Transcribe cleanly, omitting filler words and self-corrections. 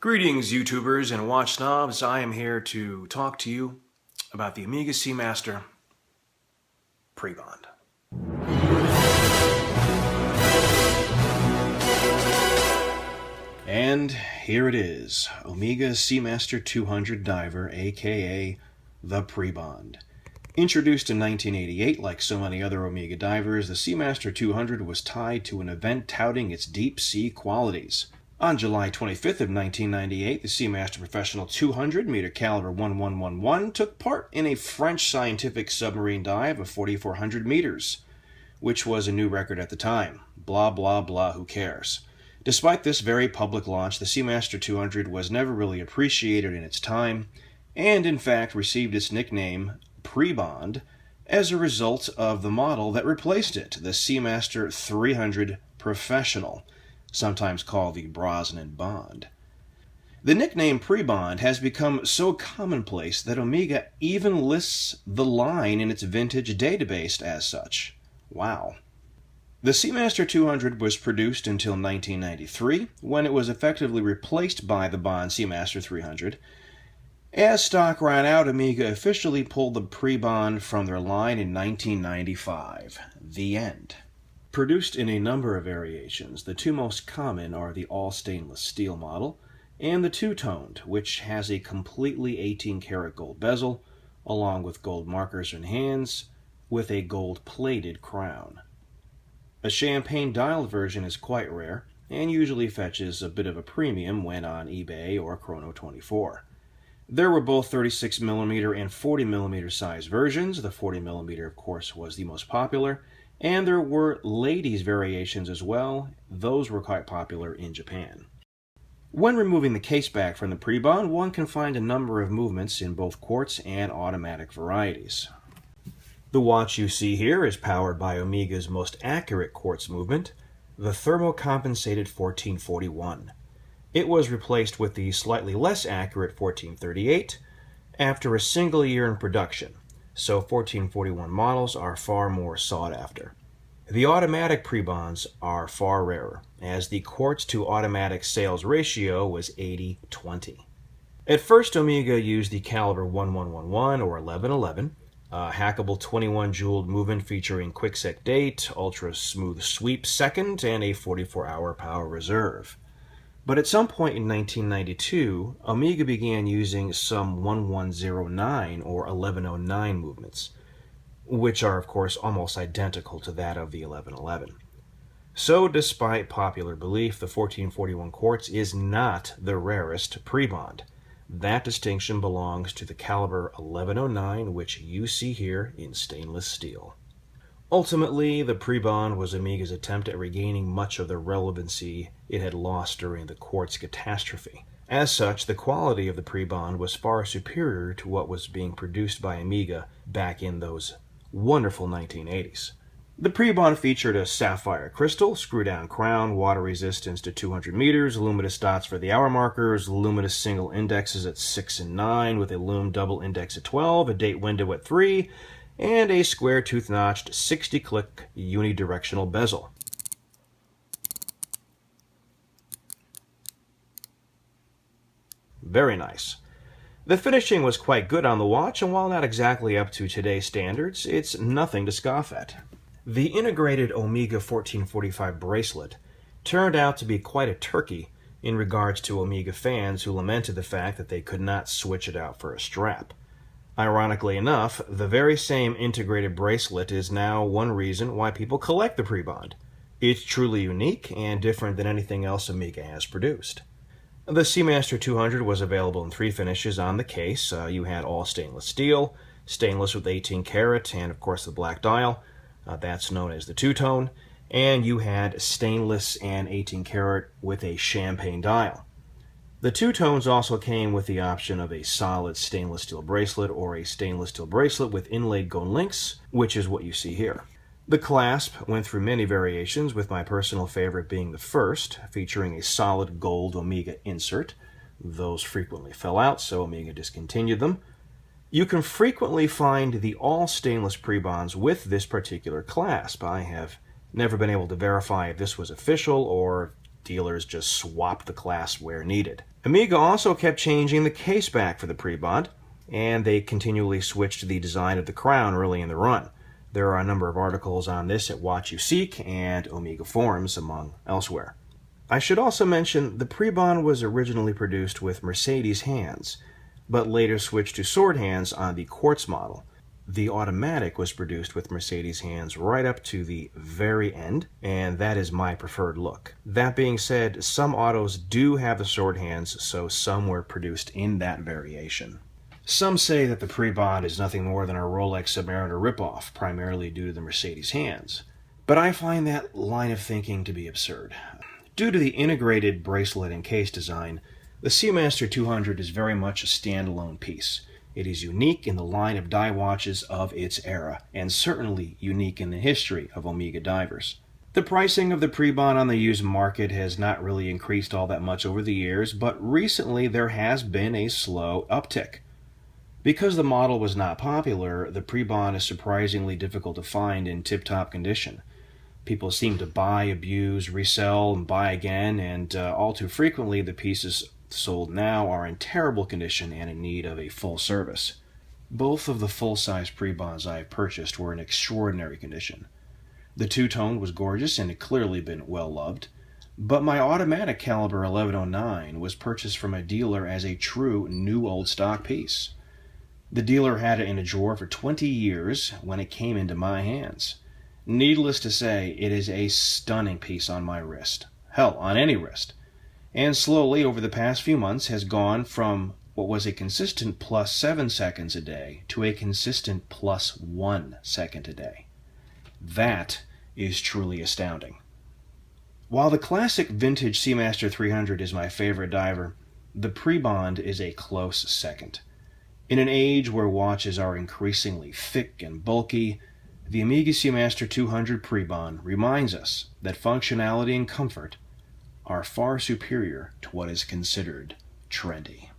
Greetings, YouTubers and watch snobs. I am here to talk to you about the Omega Seamaster Pre-Bond. And here it is, Omega Seamaster 200 Diver, aka the Pre-Bond. Introduced in 1988, like so many other Omega divers, the Seamaster 200 was tied to an event touting its deep sea qualities. On July 25th of 1998, the Seamaster Professional 200, meter caliber 1111, took part in a French scientific submarine dive of 4,400 meters, which was a new record at the time. Blah, blah, blah, who cares? Despite this very public launch, the Seamaster 200 was never really appreciated in its time, and in fact received its nickname Pre-Bond as a result of the model that replaced it, the Seamaster 300 Professional, sometimes called the Brosnan Bond. The nickname Pre-Bond has become so commonplace that Omega even lists the line in its vintage database as such. Wow. The Seamaster 200 was produced until 1993, when it was effectively replaced by the Bond Seamaster 300. As stock ran out, Omega officially pulled the Pre-Bond from their line in 1995. The end. Produced in a number of variations, the two most common are the all-stainless steel model and the two-toned, which has a completely 18-karat gold bezel, along with gold markers and hands, with a gold-plated crown. A champagne dialed version is quite rare, and usually fetches a bit of a premium when on eBay or Chrono24. There were both 36mm and 40mm size versions. The 40mm, of course, was the most popular, and there were ladies' variations as well. Those were quite popular in Japan. When removing the case back from the Pre-Bond, one can find a number of movements in both quartz and automatic varieties. The watch you see here is powered by Omega's most accurate quartz movement, the thermocompensated 1441. It was replaced with the slightly less accurate 1438 after a single year in production, so 1441 models are far more sought after. The automatic Pre-Bonds are far rarer, as the quartz to automatic sales ratio was 80-20. At first, Omega used the caliber 1111 or 1111, a hackable 21 jeweled movement featuring quick-set date, ultra-smooth sweep second, and a 44-hour power reserve. But at some point in 1992, Omega began using some 1109 or 1109 movements, which are of course almost identical to that of the 1111. So despite popular belief, the 1441 quartz is not the rarest Pre-Bond. That distinction belongs to the caliber 1109, which you see here in stainless steel. Ultimately, the Pre-Bond was Omega's attempt at regaining much of the relevancy it had lost during the quartz catastrophe. As such, the quality of the Pre-Bond was far superior to what was being produced by Omega back in those wonderful 1980s. The Pre-Bond featured a sapphire crystal, screw-down crown, water resistance to 200 meters, luminous dots for the hour markers, luminous single indexes at 6 and 9 with a lume double index at 12, a date window at 3, and a square tooth-notched 60-click unidirectional bezel. Very nice. The finishing was quite good on the watch, and while not exactly up to today's standards, it's nothing to scoff at. The integrated Omega 1445 bracelet turned out to be quite a turkey in regards to Omega fans who lamented the fact that they could not switch it out for a strap. Ironically enough, the very same integrated bracelet is now one reason why people collect the Pre-Bond. It's truly unique and different than anything else Omega has produced. The Seamaster 200 was available in 3 finishes on the case. You had all stainless steel, stainless with 18 karat, and of course the black dial. That's known as the two-tone. And you had stainless and 18 karat with a champagne dial. The two tones also came with the option of a solid stainless steel bracelet or a stainless steel bracelet with inlaid gold links, which is what you see here. The clasp went through many variations, with my personal favorite being the first, featuring a solid gold Omega insert. Those frequently fell out, so Omega discontinued them. You can frequently find the all-stainless Pre-Bonds with this particular clasp. I have never been able to verify if this was official or dealers just swapped the clasp where needed. Omega also kept changing the case back for the Prebond, and they continually switched the design of the crown early in the run. There are a number of articles on this at Watch You Seek and Omega Forums, among elsewhere. I should also mention the Prebond was originally produced with Mercedes hands, but later switched to sword hands on the Quartz model. The automatic was produced with Mercedes hands right up to the very end, and that is my preferred look. That being said, some autos do have the sword hands, so some were produced in that variation. Some say that the Prebond is nothing more than a Rolex Submariner ripoff, primarily due to the Mercedes hands. But I find that line of thinking to be absurd. Due to the integrated bracelet and case design, the Seamaster 200 is very much a standalone piece. It is unique in the line of dive watches of its era, and certainly unique in the history of Omega divers. The pricing of the Prebond on the used market has not really increased all that much over the years, but recently there has been a slow uptick. Because the model was not popular, the Prebond is surprisingly difficult to find in tip-top condition. People seem to buy, abuse, resell, and buy again, and all too frequently the pieces sold now are in terrible condition and in need of a full service. Both of the full-size Prebonds I have purchased were in extraordinary condition. The two-tone was gorgeous and had clearly been well loved, but my automatic caliber 1109 was purchased from a dealer as a true new old stock piece. The dealer had it in a drawer for 20 years when it came into my hands. Needless to say, it is a stunning piece on my wrist. Hell, on any wrist. And slowly, over the past few months, has gone from what was a consistent plus 7 seconds a day to a consistent plus 1 second a day. That is truly astounding. While the classic vintage Seamaster 300 is my favorite diver, the Prebond is a close second. In an age where watches are increasingly thick and bulky, the Omega Seamaster 200 Prebond reminds us that functionality and comfort are far superior to what is considered trendy.